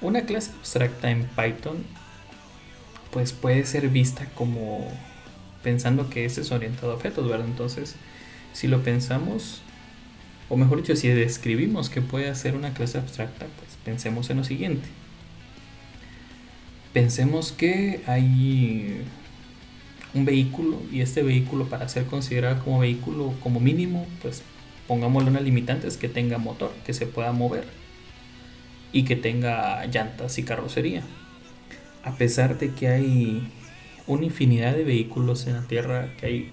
Una clase abstracta en Python pues puede ser vista como pensando que ese es orientado a objetos, ¿verdad? Entonces, si lo pensamos, o mejor dicho, si describimos que puede ser una clase abstracta, pues pensemos en lo siguiente. Pensemos que hay un vehículo y este vehículo, para ser considerado como vehículo como mínimo, pues pongámosle una limitante, es que tenga motor, que se pueda mover y que tenga llantas y carrocería. A pesar de que hay una infinidad de vehículos en la Tierra, que hay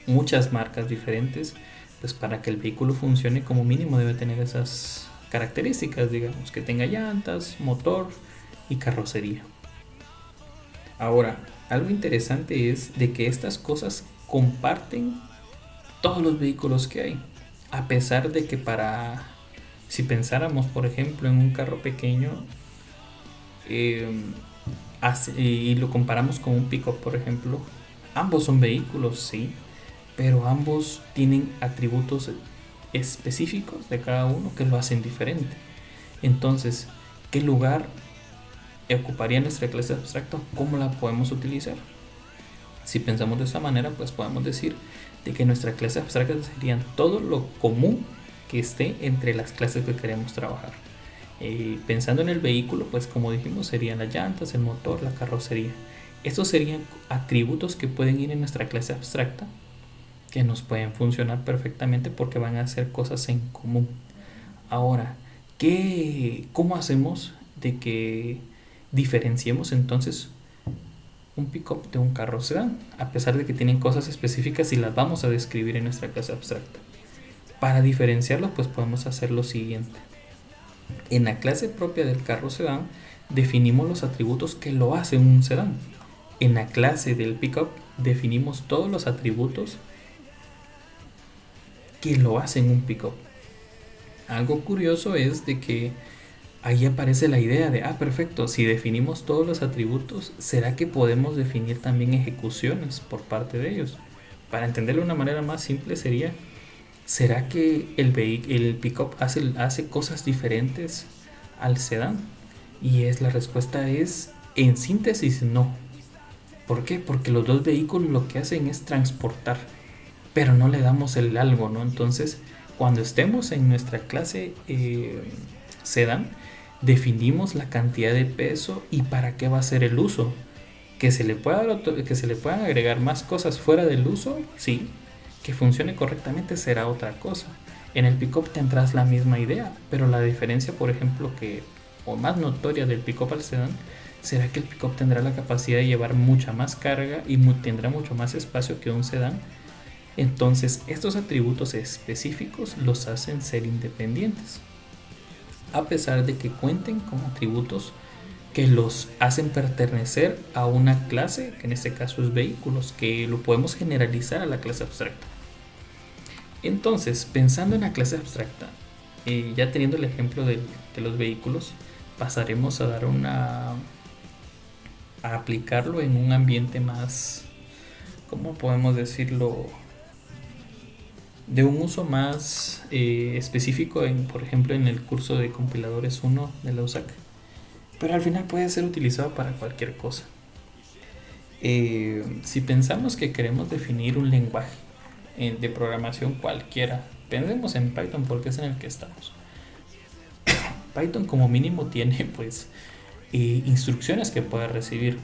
muchas marcas diferentes, pues para que el vehículo funcione como mínimo debe tener esas características, digamos, que tenga llantas, motor y carrocería. Ahora, algo interesante es de que estas cosas comparten todos los vehículos que hay. A pesar de que si pensáramos, por ejemplo, en un carro pequeño eh, y lo comparamos con un pickup, por ejemplo, ambos son vehículos, sí, pero ambos tienen atributos específicos de cada uno que lo hacen diferente. Entonces, ¿qué lugar ocuparía nuestra clase abstracta? ¿Cómo la podemos utilizar? Si pensamos de esta manera, pues podemos decir de que nuestra clase abstracta serían todo lo común que esté entre las clases que queremos trabajar. Pensando en el vehículo, pues como dijimos, serían las llantas, el motor, la carrocería. Estos serían atributos que pueden ir en nuestra clase abstracta, que nos pueden funcionar perfectamente porque van a hacer cosas en común. Ahora, ¿cómo hacemos de que diferenciemos entonces un pickup de un carro sedán? A pesar de que tienen cosas específicas y las vamos a describir en nuestra clase abstracta. Para diferenciarlos, pues podemos hacer lo siguiente. En la clase propia del carro sedán definimos los atributos que lo hacen un sedán. En la clase del pickup definimos todos los atributos que lo hacen un pickup. Algo curioso es de que ahí aparece la idea de, perfecto, si definimos todos los atributos, ¿será que podemos definir también ejecuciones por parte de ellos? Para entenderlo de una manera más simple sería, ¿será que el pickup hace cosas diferentes al sedán? Y la respuesta es, en síntesis, no. ¿Por qué? Porque los dos vehículos lo que hacen es transportar, pero no le damos el algo, ¿no? Entonces, cuando estemos en nuestra clase sedán, definimos la cantidad de peso y para qué va a ser el uso. Que se le puedan agregar más cosas fuera del uso, sí. Que funcione correctamente será otra cosa. En el pickup tendrás la misma idea, pero la diferencia, por ejemplo, o más notoria del pickup al sedán, será que el pickup tendrá la capacidad de llevar mucha más carga y tendrá mucho más espacio que un sedán. Entonces, estos atributos específicos los hacen ser independientes, a pesar de que cuenten con atributos que los hacen pertenecer a una clase, que en este caso es vehículos, que lo podemos generalizar a la clase abstracta. Entonces, pensando en la clase abstracta, ya teniendo el ejemplo de los vehículos, pasaremos a aplicarlo en un ambiente más, ¿cómo podemos decirlo? De un uso más específico, por ejemplo, en el curso de compiladores 1 de la USAC. Pero al final puede ser utilizado para cualquier cosa. Si pensamos que queremos definir un lenguaje de programación cualquiera, pensemos en Python porque es en el que estamos. Python como mínimo tiene pues instrucciones que puede recibir.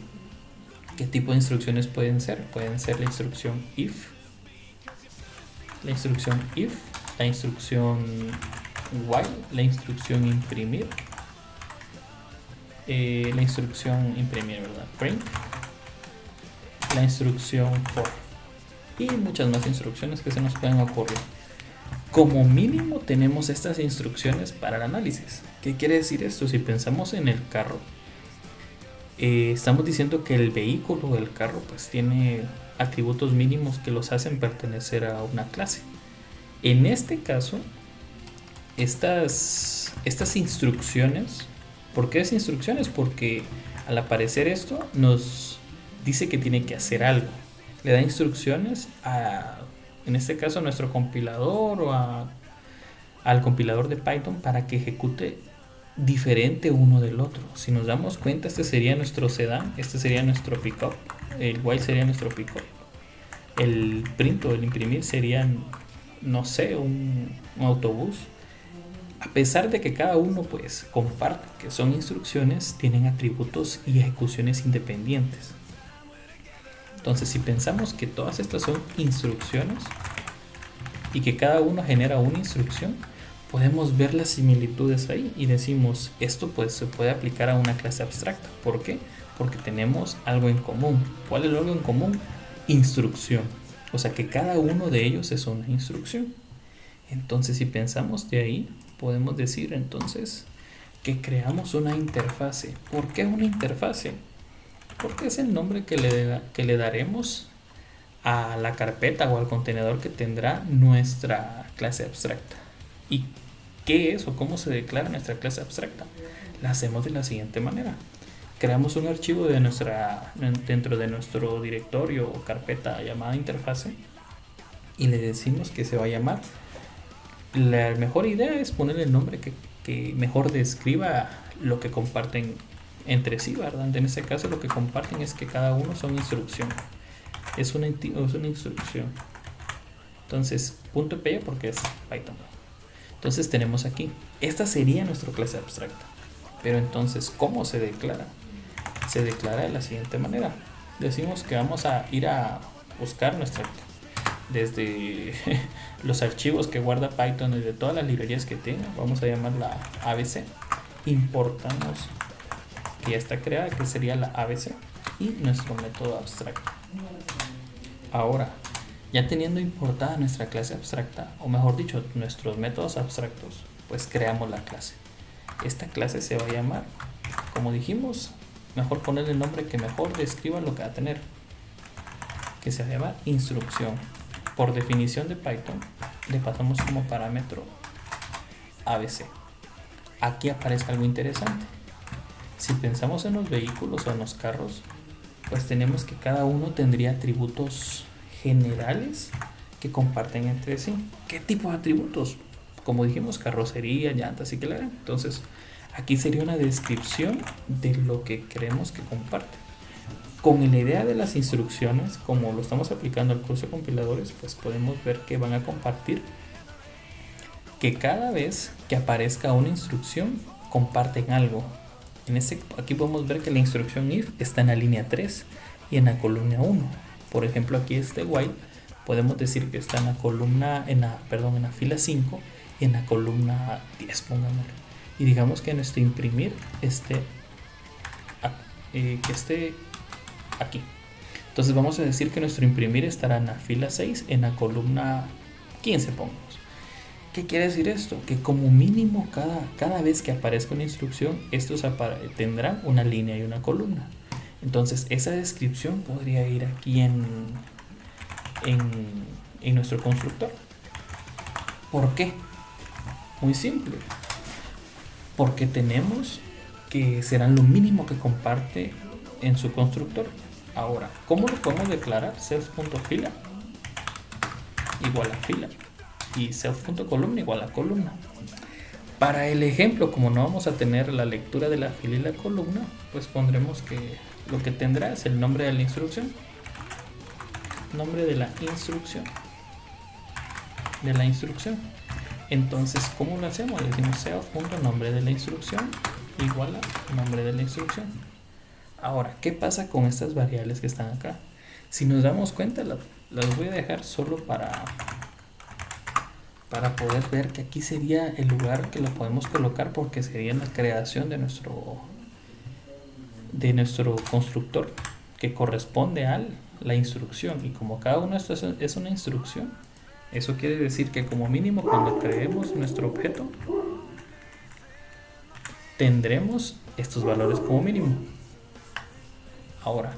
¿Qué tipo de instrucciones pueden ser? Pueden ser la instrucción if, la instrucción while, la instrucción imprimir, la instrucción imprimir, ¿verdad? Print, la instrucción for y muchas más instrucciones que se nos pueden ocurrir. Como mínimo tenemos estas instrucciones para el análisis. ¿Qué quiere decir esto? Si pensamos en el carro, estamos diciendo que el vehículo o el carro pues tiene atributos mínimos que los hacen pertenecer a una clase. En este caso, estas instrucciones, ¿por qué es instrucciones? Porque al aparecer esto nos dice que tiene que hacer algo. Le da instrucciones en este caso a nuestro compilador o al compilador de Python para que ejecute diferente uno del otro. Si nos damos cuenta, este sería nuestro sedán, este sería nuestro pickup, el while sería nuestro pickup, el print o el imprimir serían, no sé, un autobús. A pesar de que cada uno pues comparte que son instrucciones, tienen atributos y ejecuciones independientes. Entonces, si pensamos que todas estas son instrucciones y que cada uno genera una instrucción, podemos ver las similitudes ahí y decimos, esto pues se puede aplicar a una clase abstracta. ¿Por qué? Porque tenemos algo en común. ¿Cuál es algo en común? Instrucción. O sea que cada uno de ellos es una instrucción. Entonces, si pensamos de ahí, podemos decir entonces que creamos una interfase. ¿Por qué una interfase? Porque es el nombre que le daremos a la carpeta o al contenedor que tendrá nuestra clase abstracta. ¿Y qué es o cómo se declara nuestra clase abstracta? La hacemos de la siguiente manera. Creamos un archivo dentro de nuestro directorio o carpeta llamada interfase y le decimos que se va a llamar. La mejor idea es ponerle el nombre que mejor describa lo que comparten entre sí, ¿verdad? En este caso lo que comparten es que cada uno son instrucción. Es una instrucción. Entonces, .py porque es Python. Entonces tenemos aquí. Esta sería nuestra clase abstracta. Pero entonces, ¿cómo se declara? Se declara de la siguiente manera. Decimos que vamos a ir a buscar desde los archivos que guarda Python, desde todas las librerías que tenga, vamos a llamarla ABC. Importamos que ya está creada, que sería la ABC, y nuestro método abstracto. Ahora, ya teniendo importada nuestra clase abstracta, o mejor dicho, nuestros métodos abstractos, pues creamos la clase. Esta clase se va a llamar, como dijimos, mejor ponerle el nombre que mejor describa lo que va a tener, que se va a llamar instrucción. Por definición de Python, le pasamos como parámetro ABC. Aquí aparece algo interesante. Si pensamos en los vehículos o en los carros, pues tenemos que cada uno tendría atributos generales que comparten entre sí. ¿Qué tipo de atributos? Como dijimos, carrocería, llantas y claro. Entonces, aquí sería una descripción de lo que creemos que comparte. Con la idea de las instrucciones, como lo estamos aplicando al curso de compiladores, pues podemos ver que van a compartir que cada vez que aparezca una instrucción, comparten algo. Aquí podemos ver que la instrucción if está en la línea 3 y en la columna 1. Por ejemplo, aquí while podemos decir que está en la fila 5 y en la columna 10, pongamos. Y digamos que nuestro imprimir esté aquí. Entonces vamos a decir que nuestro imprimir estará en la fila 6 en la columna 15, pongamos. ¿Qué quiere decir esto? Que como mínimo cada vez que aparezca una instrucción, estos tendrán una línea y una columna. Entonces esa descripción podría ir aquí en nuestro constructor. ¿Por qué? Muy simple. Porque tenemos que serán lo mínimo que comparte en su constructor. Ahora, ¿cómo lo podemos declarar? Self.fila igual a fila y self.columna igual a columna. Para el ejemplo, como no vamos a tener la lectura de la fila y la columna, pues pondremos que lo que tendrá es el nombre de la instrucción. Nombre de la instrucción. Entonces, ¿cómo lo hacemos? Le decimos self.nombre de la instrucción igual a nombre de la instrucción. Ahora, ¿qué pasa con estas variables que están acá? Si nos damos cuenta, las voy a dejar solo para poder ver que aquí sería el lugar que lo podemos colocar, porque sería en la creación de nuestro constructor que corresponde a la instrucción. Y como cada uno de estos es una instrucción, eso quiere decir que como mínimo cuando creemos nuestro objeto tendremos estos valores como mínimo. Ahora,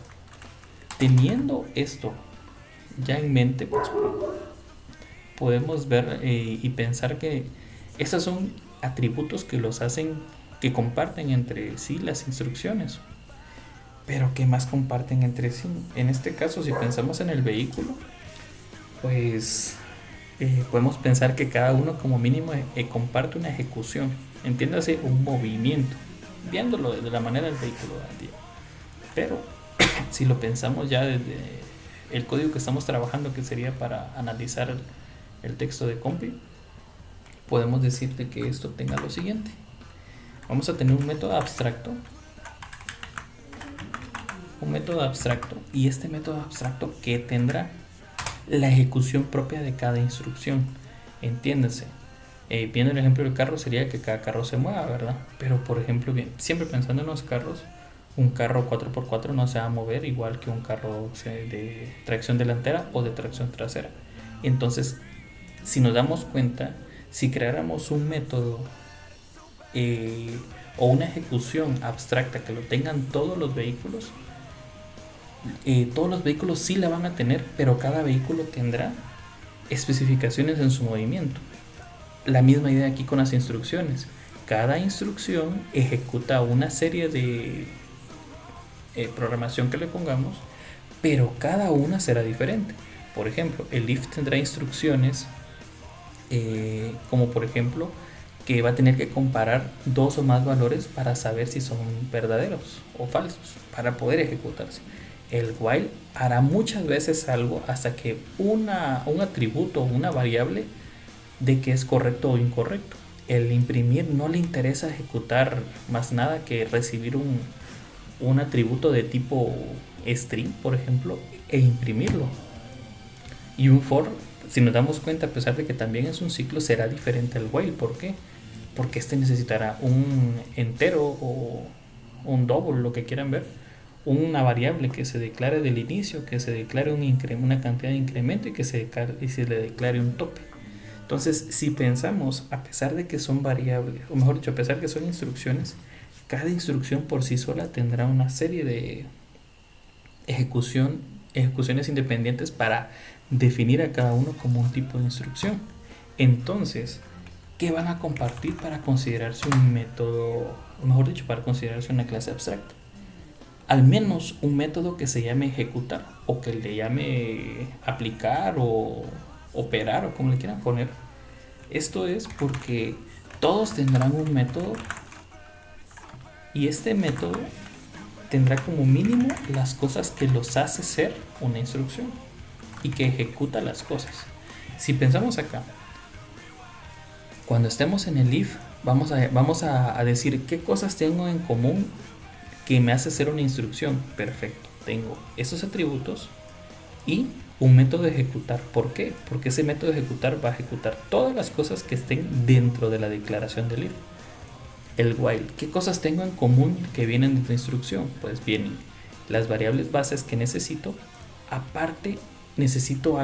teniendo esto ya en mente, pues podemos ver y pensar que esos son atributos que los hacen, que comparten entre sí las instrucciones. Pero ¿qué más comparten entre sí? En este caso, si pensamos en el vehículo, pues podemos pensar que cada uno como mínimo comparte una ejecución, entiéndase un movimiento, viéndolo de la manera del vehículo. Pero si lo pensamos ya desde el código que estamos trabajando, que sería para analizar el texto de Compi, podemos decirte que esto tenga lo siguiente. Vamos a tener un método abstracto, y este método abstracto que tendrá la ejecución propia de cada instrucción. Entiéndase, viendo el ejemplo del carro, sería que cada carro se mueva, ¿verdad? Pero por ejemplo, bien, siempre pensando en los carros, un carro 4x4 no se va a mover igual que un carro de tracción delantera o de tracción trasera. Entonces, si nos damos cuenta, si creáramos un método o una ejecución abstracta que lo tengan todos los vehículos sí la van a tener, pero cada vehículo tendrá especificaciones en su movimiento. La misma idea aquí con las instrucciones. Cada instrucción ejecuta una serie de programación que le pongamos, pero cada una será diferente. Por ejemplo, el if tendrá instrucciones como por ejemplo que va a tener que comparar dos o más valores para saber si son verdaderos o falsos para poder ejecutarse. El while hará muchas veces algo hasta que un atributo o una variable de que es correcto o incorrecto. El imprimir no le interesa ejecutar más nada que recibir un atributo de tipo string, por ejemplo, e imprimirlo. Y un for, si nos damos cuenta, a pesar de que también es un ciclo, será diferente al while. ¿Por qué? Porque este necesitará un entero o un double, lo que quieran ver, una variable que se declare del inicio, que se declare una cantidad de incremento y se le declare un tope. Entonces, si pensamos, a pesar de que son variables, o mejor dicho, a pesar de que son instrucciones, cada instrucción por sí sola tendrá una serie de ejecuciones independientes para definir a cada uno como un tipo de instrucción. Entonces, ¿qué van a compartir para considerarse un método, o mejor dicho, para considerarse una clase abstracta? Al menos un método que se llame ejecutar o que le llame aplicar o operar o como le quieran poner. Esto es porque todos tendrán un método y este método tendrá como mínimo las cosas que los hace ser una instrucción y que ejecuta las cosas. Si pensamos acá, cuando estemos en el if, vamos a decir qué cosas tengo en común que me hace ser una instrucción. Perfecto, tengo esos atributos y un método de ejecutar. ¿Por qué? Porque ese método de ejecutar va a ejecutar todas las cosas que estén dentro de la declaración del if. El while, ¿qué cosas tengo en común que vienen de esta instrucción? Pues vienen las variables bases que necesito, aparte necesito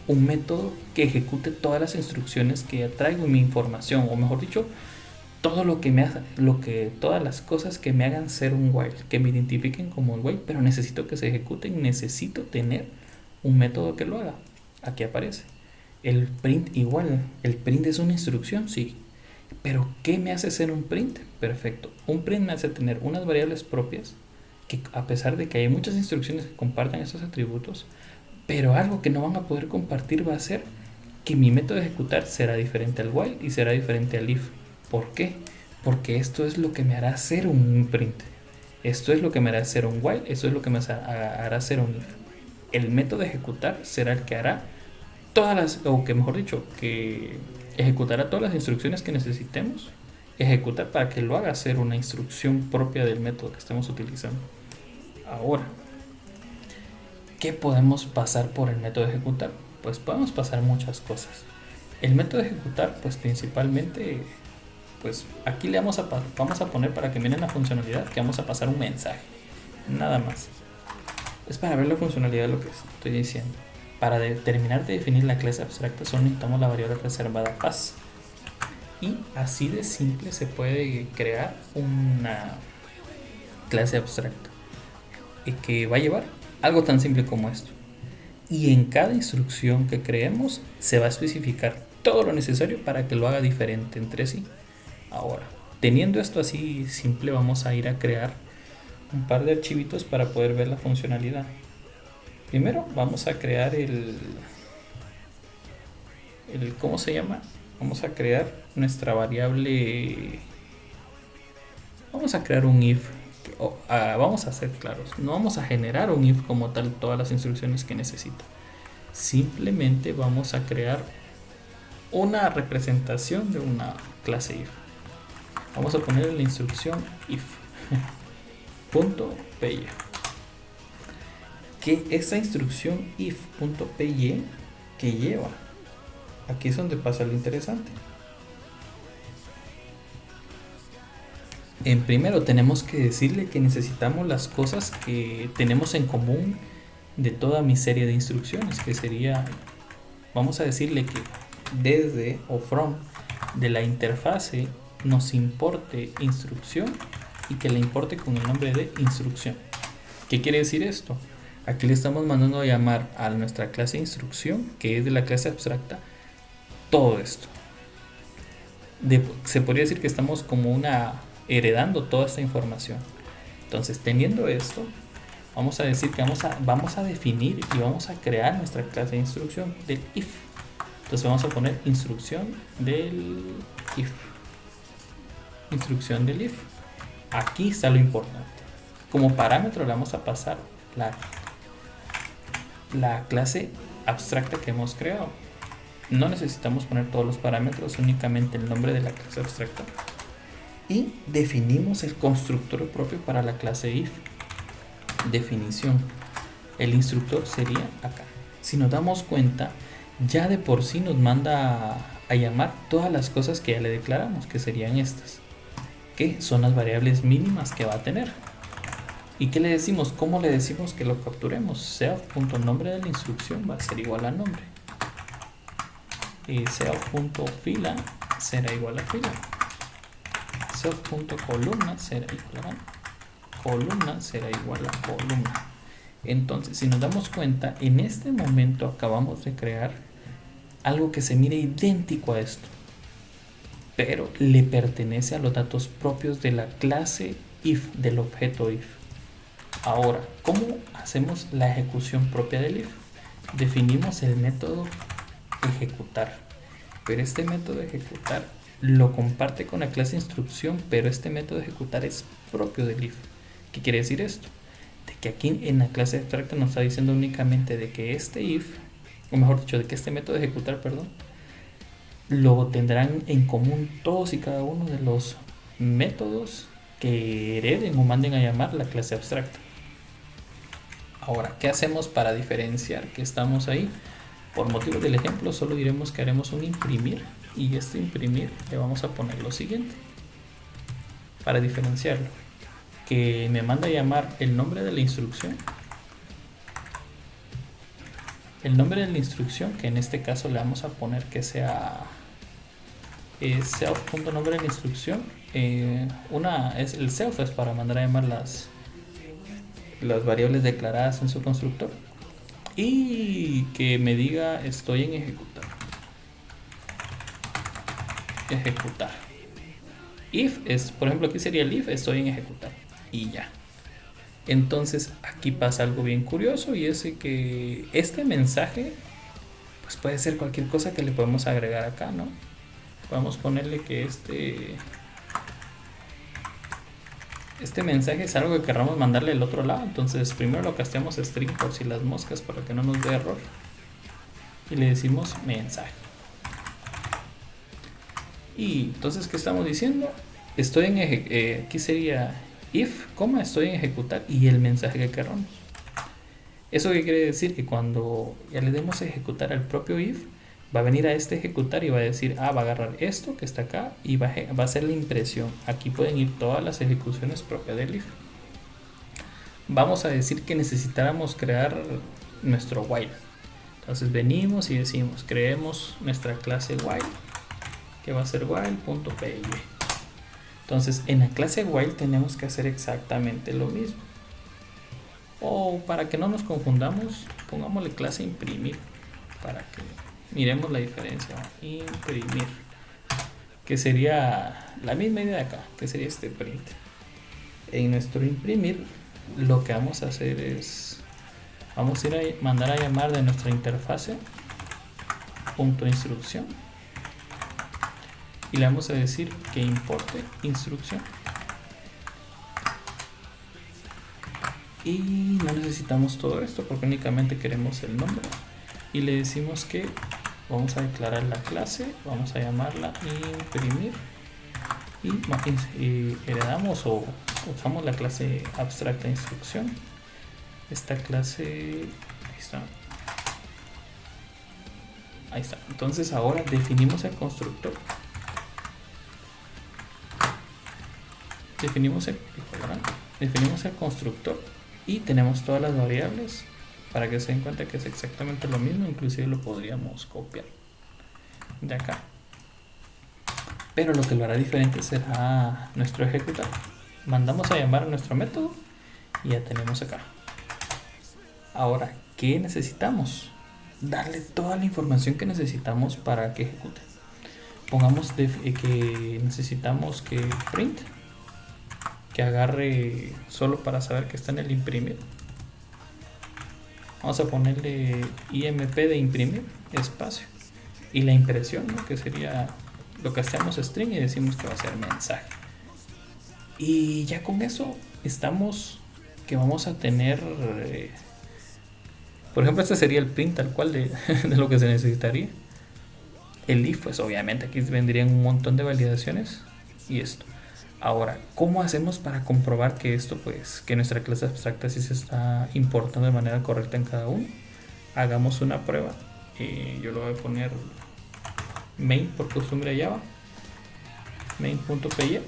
un método que ejecute todas las instrucciones que ya traigo en mi información, o mejor dicho, todas las cosas que me hagan ser un while, que me identifiquen como un while, pero necesito que se ejecuten, necesito tener un método que lo haga. Aquí aparece. El print igual, el print es una instrucción, sí. Pero ¿qué me hace ser un print? Perfecto. Un print me hace tener unas variables propias que a pesar de que hay muchas instrucciones que compartan esos atributos, pero algo que no van a poder compartir va a ser que mi método de ejecutar será diferente al while y será diferente al if. ¿Por qué? Porque esto es lo que me hará hacer un print. Esto es lo que me hará hacer un while, esto es lo que me hará hacer un if. El método de ejecutar será el que hará que ejecutará todas las instrucciones que necesitemos ejecutar para que lo haga ser una instrucción propia del método que estemos utilizando. Ahora, ¿qué podemos pasar por el método de ejecutar? Pues podemos pasar muchas cosas. El método de ejecutar, pues principalmente, pues aquí vamos a poner para que miren la funcionalidad que vamos a pasar un mensaje, nada más. Es para ver la funcionalidad de lo que estoy diciendo. Para terminar de definir la clase abstracta solo necesitamos la variable reservada pass. Y así de simple se puede crear una clase abstracta que va a llevar algo tan simple como esto. Y en cada instrucción que creemos se va a especificar todo lo necesario para que lo haga diferente entre sí. Ahora, teniendo esto así simple, vamos a ir a crear un par de archivitos para poder ver la funcionalidad. Primero vamos a crear ¿cómo se llama? Vamos a crear nuestra variable, vamos a crear un if. Vamos a ser claros, no vamos a generar un if como tal todas las instrucciones que necesita. Simplemente vamos a crear una representación de una clase if. Vamos a poner la instrucción if .py, que esa instrucción if.py que lleva, aquí es donde pasa lo interesante. En primero tenemos que decirle que necesitamos las cosas que tenemos en común de toda mi serie de instrucciones, que sería, vamos a decirle que desde o from de la interfase nos importe instrucción y que le importe con el nombre de instrucción. ¿Qué quiere decir esto? Aquí le estamos mandando a llamar a nuestra clase instrucción, que es de la clase abstracta, todo esto. Se podría decir que estamos como heredando toda esta información. Entonces, teniendo esto, vamos a decir que vamos a definir y vamos a crear nuestra clase de instrucción del if. Entonces vamos a poner instrucción del if. Instrucción del if. Aquí está lo importante. Como parámetro le vamos a pasar la clase abstracta que hemos creado. No necesitamos poner todos los parámetros, únicamente el nombre de la clase abstracta. Y definimos el constructor propio para la clase if. Definición. El instructor sería acá. Si nos damos cuenta, ya de por sí nos manda a llamar todas las cosas que ya le declaramos, que serían estas, que son las variables mínimas que va a tener. ¿Y qué le decimos? ¿Cómo le decimos que lo capturemos? Self.nombre de la instrucción va a ser igual a nombre. Y self.fila será igual a fila. Self.columna será igual a columna será igual a columna. Entonces, si nos damos cuenta, en este momento acabamos de crear algo que se mire idéntico a esto, pero le pertenece a los datos propios de la clase if, del objeto if. Ahora, ¿cómo hacemos la ejecución propia del if? Definimos el método ejecutar, pero este método ejecutar lo comparte con la clase instrucción, pero este método ejecutar es propio del if. ¿Qué quiere decir esto? De que aquí en la clase abstracta nos está diciendo únicamente de que este if, o mejor dicho, de que este método ejecutar, perdón, lo tendrán en común todos y cada uno de los métodos que hereden o manden a llamar la clase abstracta. Ahora, ¿qué hacemos para diferenciar que estamos ahí? Por motivo del ejemplo, solo diremos que haremos un imprimir, y este imprimir le vamos a poner lo siguiente para diferenciarlo, que me manda a llamar el nombre de la instrucción. El nombre de la instrucción, que en este caso le vamos a poner que sea self.nombre de la instrucción. El self es para mandar a llamar las variables declaradas en su constructor, y que me diga estoy en ejecutar. If es, por ejemplo, aquí sería el if estoy en ejecutar, y ya. Entonces aquí pasa algo bien curioso, y es que este mensaje pues puede ser cualquier cosa que le podemos agregar acá, ¿no? Podemos ponerle que este mensaje es algo que querramos mandarle al otro lado. Entonces primero lo casteamos string por si las moscas, para que no nos dé error, y le decimos mensaje. Y entonces, ¿qué estamos diciendo? Estoy en aquí sería if, estoy en ejecutar, y el mensaje que querramos. ¿Eso qué quiere decir? Que cuando ya le demos a ejecutar al propio if, va a venir a este ejecutar y va a decir, va a agarrar esto que está acá y va a hacer la impresión. Aquí pueden ir todas las ejecuciones propias del if. Vamos a decir que necesitáramos crear nuestro while. Entonces venimos y decimos, creemos nuestra clase while, que va a ser while.py. Entonces en la clase while tenemos que hacer exactamente lo mismo. O para que no nos confundamos, pongámosle clase imprimir, para que miremos la diferencia. Imprimir, que sería la misma idea de acá, que sería este print. En nuestro imprimir lo que vamos a hacer es, vamos a ir a mandar a llamar de nuestra interfase punto instrucción y le vamos a decir que importe instrucción. Y no necesitamos todo esto porque únicamente queremos el nombre. Y le decimos que vamos a declarar la clase, vamos a llamarla imprimir. Y heredamos o usamos la clase abstracta instrucción. Esta clase, ahí está. Entonces ahora definimos el constructor. Definimos el constructor y tenemos todas las variables para que se den cuenta que es exactamente lo mismo. Inclusive lo podríamos copiar de acá, pero lo que lo hará diferente será nuestro ejecutar. Mandamos a llamar a nuestro método y ya tenemos acá. Ahora, ¿qué necesitamos? Darle toda la información que necesitamos para que ejecute. Pongamos que necesitamos que print, que agarre solo para saber que está en el imprimir. Vamos a ponerle imp de imprimir, espacio, y la impresión, ¿no? Que sería lo que hacemos string y decimos que va a ser mensaje. Y ya con eso estamos que vamos a tener, por ejemplo, este sería el print tal cual de lo que se necesitaría. El if, pues obviamente aquí vendrían un montón de validaciones y esto. Ahora, ¿cómo hacemos para comprobar que esto, pues, que nuestra clase abstracta sí se está importando de manera correcta en cada uno? Hagamos una prueba. Yo lo voy a poner main por costumbre Java, main.py,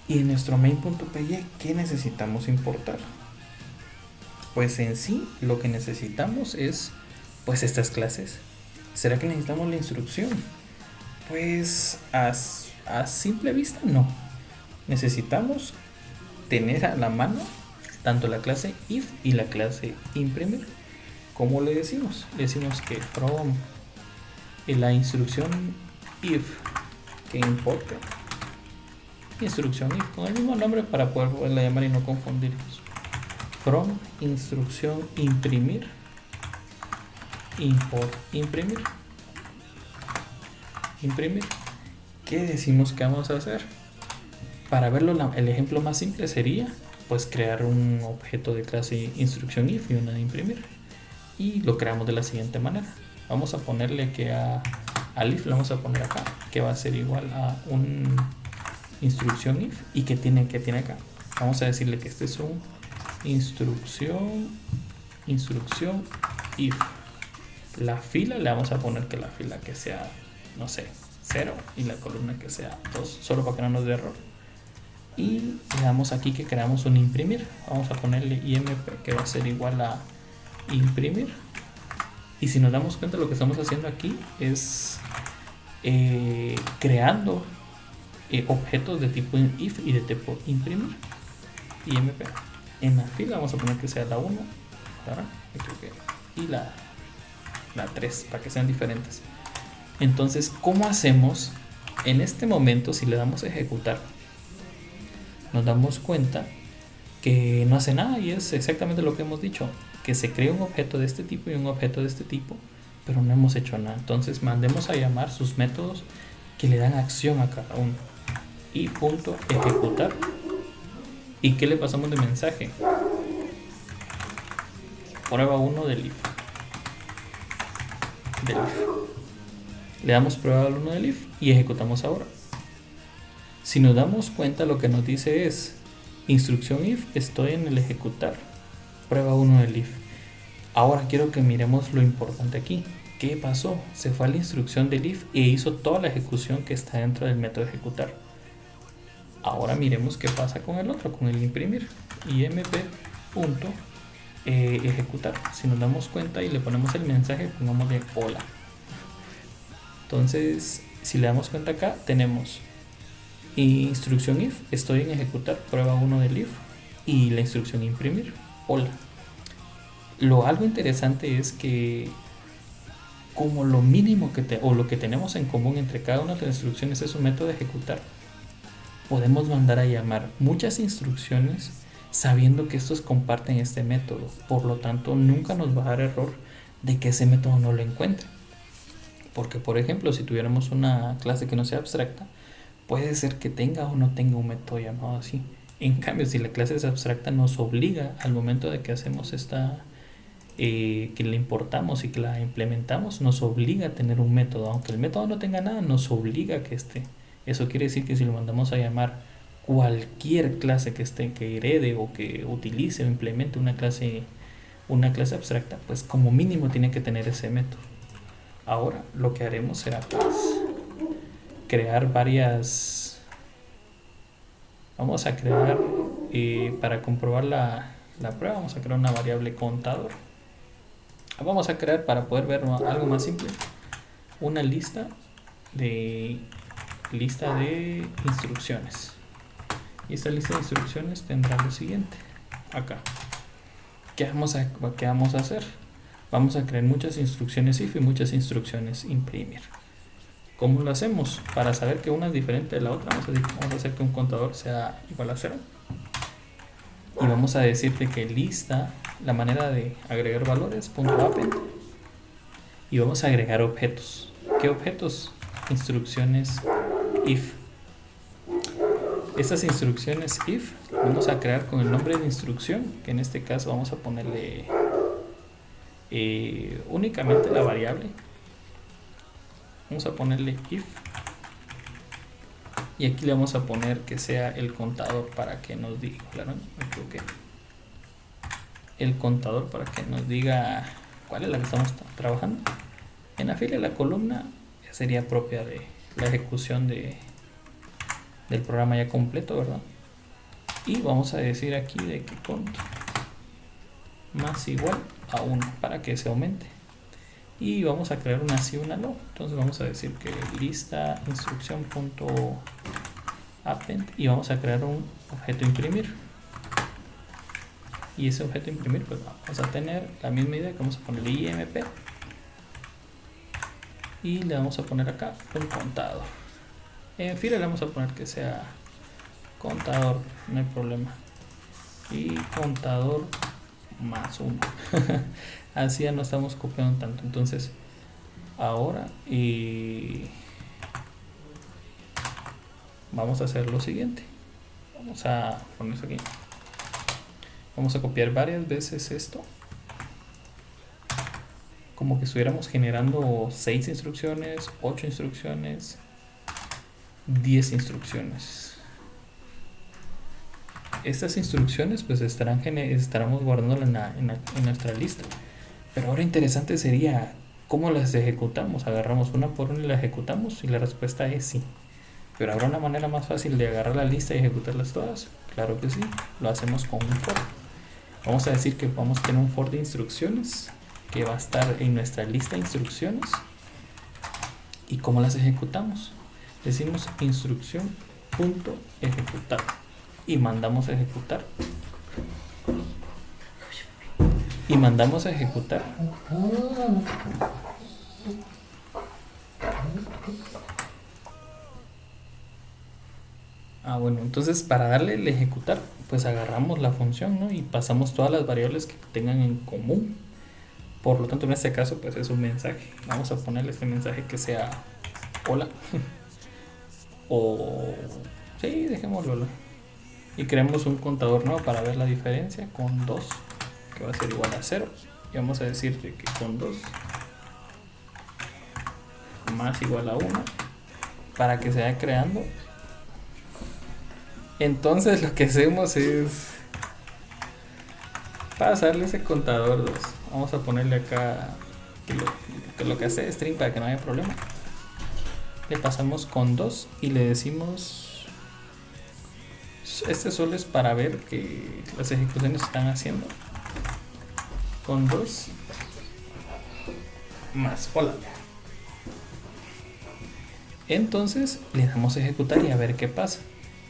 y en nuestro main.py, ¿qué necesitamos importar? Pues en sí lo que necesitamos es pues estas clases. ¿Será que necesitamos la instrucción? Pues a simple vista no. Necesitamos tener a la mano tanto la clase if y la clase imprimir. ¿Cómo le decimos? Le decimos que from la instrucción if que importe instrucción if con el mismo nombre para poderla llamar y no confundirnos. From instrucción imprimir import imprimir. ¿Qué decimos que vamos a hacer? Para verlo, el ejemplo más simple sería pues crear un objeto de clase instrucción if y una de imprimir, y lo creamos de la siguiente manera. Vamos a ponerle que al if le vamos a poner acá que va a ser igual a un instrucción if y que tiene acá. Vamos a decirle que este es un instrucción if. La fila le vamos a poner que la fila que sea, no sé, 0 y la columna que sea 2, solo para que no nos dé error. Y le damos aquí que creamos un imprimir. Vamos a ponerle imp que va a ser igual a imprimir. Y si nos damos cuenta, lo que estamos haciendo aquí es creando objetos de tipo if y de tipo imprimir. Imp. En la fila vamos a poner que sea la 1 y la 3 para que sean diferentes. Entonces, ¿cómo hacemos? En este momento, si le damos a ejecutar, nos damos cuenta que no hace nada y es exactamente lo que hemos dicho, que se crea un objeto de este tipo y un objeto de este tipo, pero no hemos hecho nada. Entonces mandemos a llamar sus métodos que le dan acción a cada uno. Y punto ejecutar. ¿Y qué le pasamos de mensaje? Prueba 1 del if. Le damos prueba al 1 del if y ejecutamos ahora. Si nos damos cuenta, lo que nos dice es instrucción if, estoy en el ejecutar, prueba 1 del if. Ahora quiero que miremos lo importante aquí. ¿Qué pasó? Se fue a la instrucción del if e hizo toda la ejecución que está dentro del método ejecutar. Ahora miremos qué pasa con el otro, con el imprimir. imp.ejecutar. Si nos damos cuenta y le ponemos el mensaje, pongámosle hola. Entonces, si le damos cuenta acá, tenemos instrucción if, estoy en ejecutar, prueba 1 del if, y la instrucción imprimir, hola. Algo interesante es que como lo mínimo o lo que tenemos en común entre cada una de las instrucciones es un método de ejecutar, podemos mandar a llamar muchas instrucciones sabiendo que estos comparten este método. Por lo tanto, nunca nos va a dar error de que ese método no lo encuentre. Porque, por ejemplo, si tuviéramos una clase que no sea abstracta, puede ser que tenga o no tenga un método llamado así. En cambio, si la clase es abstracta, nos obliga al momento de que hacemos que la importamos y que la implementamos, nos obliga a tener un método. Aunque el método no tenga nada, nos obliga a que esté. Eso quiere decir que si lo mandamos a llamar cualquier clase que esté, que herede o que utilice o implemente una clase abstracta, pues como mínimo tiene que tener ese método. Ahora lo que haremos será pues crear varias. Vamos a crear para comprobar la prueba, vamos a crear una variable contador. Vamos a crear, para poder ver algo más simple, una de lista de instrucciones. Y esta lista de instrucciones tendrá lo siguiente acá. ¿Qué vamos a hacer? Vamos a crear muchas instrucciones if y muchas instrucciones imprimir. ¿Cómo lo hacemos? Para saber que una es diferente de la otra, vamos a hacer que un contador sea igual a 0. Y vamos a decirte que lista, la manera de agregar valores, .append. Y vamos a agregar objetos. ¿Qué objetos? Instrucciones if. Estas instrucciones if vamos a crear con el nombre de instrucción, que en este caso vamos a ponerle únicamente la variable. Vamos a ponerle if. Y aquí le vamos a poner que sea el contador para que nos diga, claro, me equivoqué. El contador para que nos diga cuál es la que estamos trabajando. En la fila de la columna sería propia de la ejecución del programa ya completo, ¿verdad? Y vamos a decir aquí de que cont más igual a 1 para que se aumente. Y vamos a crear una sí, una no. Entonces vamos a decir que lista instrucción.append y vamos a crear un objeto imprimir. Y ese objeto imprimir, pues vamos a tener la misma idea que vamos a ponerle imp. Y le vamos a poner acá un contador. En fila le vamos a poner que sea contador, no hay problema. Y contador más 1. Así ya no estamos copiando tanto. Entonces, ahora vamos a hacer lo siguiente. Vamos a poner eso aquí. Vamos a copiar varias veces esto. Como que estuviéramos generando 6 instrucciones, 8 instrucciones, 10 instrucciones. Estas instrucciones pues estaremos guardándolas en nuestra lista. Pero ahora interesante sería cómo las ejecutamos. Agarramos una por una y la ejecutamos y la respuesta es sí. Pero habrá una manera más fácil de agarrar la lista y ejecutarlas todas. Claro que sí, lo hacemos con un for. Vamos a decir que vamos a tener un for de instrucciones que va a estar en nuestra lista de instrucciones. ¿Y cómo las ejecutamos? Decimos instrucción.ejecutar y mandamos a ejecutar. Y mandamos a ejecutar. Bueno, entonces para darle el ejecutar, pues agarramos la función, ¿no? Y pasamos todas las variables que tengan en común. Por lo tanto, en este caso, pues es un mensaje. Vamos a ponerle este mensaje que sea hola. O sí, dejémoslo. Y creamos un contador nuevo para ver la diferencia con 2, que va a ser igual a 0. Y vamos a decir que con 2 más igual a 1 para que se vaya creando. Entonces lo que hacemos es pasarle ese contador 2. Vamos a ponerle acá que lo que hace es string para que no haya problema. Le pasamos con 2 y le decimos, este solo es para ver que las ejecuciones se están haciendo. Con 2 más hola. Entonces le damos a ejecutar y a ver qué pasa.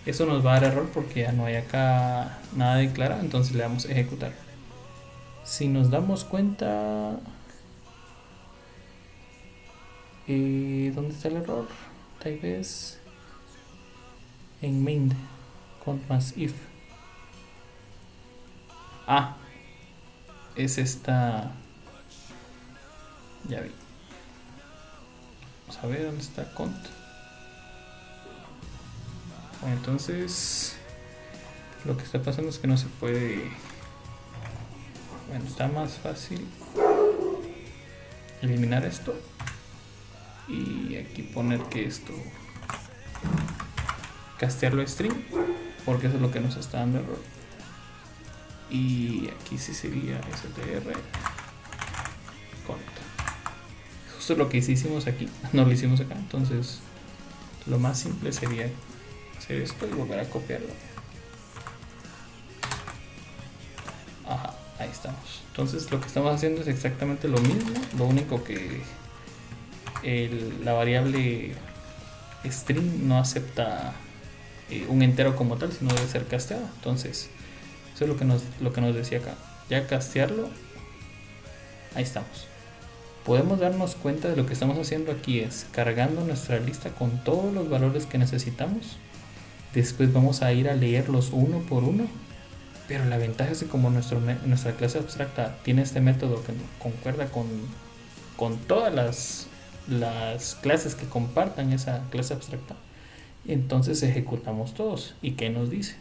Eso nos va a dar error porque ya no hay acá nada declarado, entonces le damos a ejecutar. Si nos damos cuenta, ¿dónde está el error? Tal vez en main cont más if. Es esta. Ya vi. Vamos a ver dónde está cont. Bueno, entonces lo que está pasando es que no se puede. Bueno, está más fácil eliminar esto y aquí poner que esto castearlo a string, porque eso es lo que nos está dando error. Y aquí sí sería str cont. Justo lo que hicimos aquí, no lo hicimos acá. Entonces lo más simple sería hacer esto y volver a copiarlo. Ajá, ahí estamos. Entonces lo que estamos haciendo es exactamente lo mismo, lo único que la variable string no acepta un entero como tal, sino debe ser casteado. Entonces eso es lo que nos decía acá. Ya castearlo, ahí estamos. Podemos darnos cuenta de lo que estamos haciendo aquí es cargando nuestra lista con todos los valores que necesitamos. Después vamos a ir a leerlos uno por uno. Pero la ventaja es que como nuestra clase abstracta tiene este método que concuerda con todas las clases que compartan esa clase abstracta, entonces ejecutamos todos. ¿Y qué nos dice?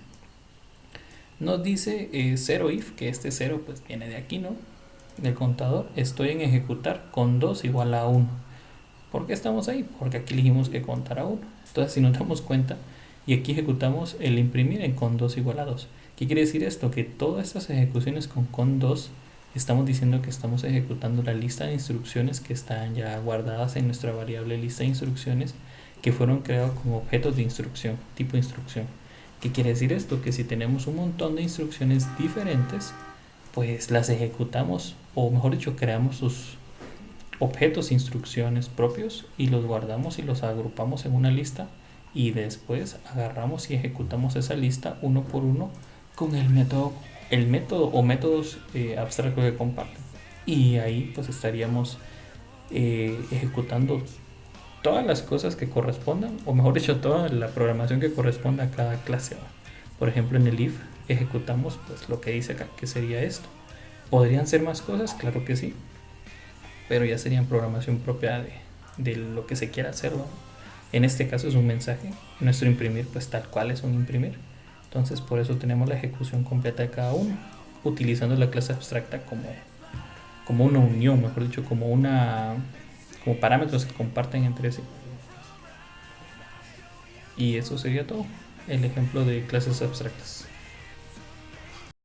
Nos dice 0if, que este 0 pues viene de aquí, ¿no? Del contador. Estoy en ejecutar con 2 igual a 1. ¿Por qué estamos ahí? Porque aquí elegimos que contar a 1. Entonces si nos damos cuenta, y aquí ejecutamos el imprimir en con 2 igual a 2. ¿Qué quiere decir esto? Que todas estas ejecuciones con 2 estamos diciendo que estamos ejecutando la lista de instrucciones que están ya guardadas en nuestra variable lista de instrucciones, que fueron creados como objetos de instrucción, tipo instrucción. ¿Qué quiere decir esto? Que si tenemos un montón de instrucciones diferentes, pues las ejecutamos, o mejor dicho, creamos sus objetos, instrucciones propios, y los guardamos y los agrupamos en una lista, y después agarramos y ejecutamos esa lista uno por uno con el método o métodos abstractos que comparten. Y ahí pues estaríamos ejecutando todas las cosas que correspondan, o mejor dicho, toda la programación que corresponda a cada clase. Por ejemplo, en el if ejecutamos pues lo que dice acá, que sería esto. ¿Podrían ser más cosas? Claro que sí, pero ya serían programación propia de lo que se quiera hacer, ¿no? En este caso es un mensaje, en nuestro imprimir pues tal cual es un imprimir. Entonces por eso tenemos la ejecución completa de cada uno, utilizando la clase abstracta como una unión, mejor dicho, como parámetros que comparten entre sí. Y eso sería todo, el ejemplo de clases abstractas.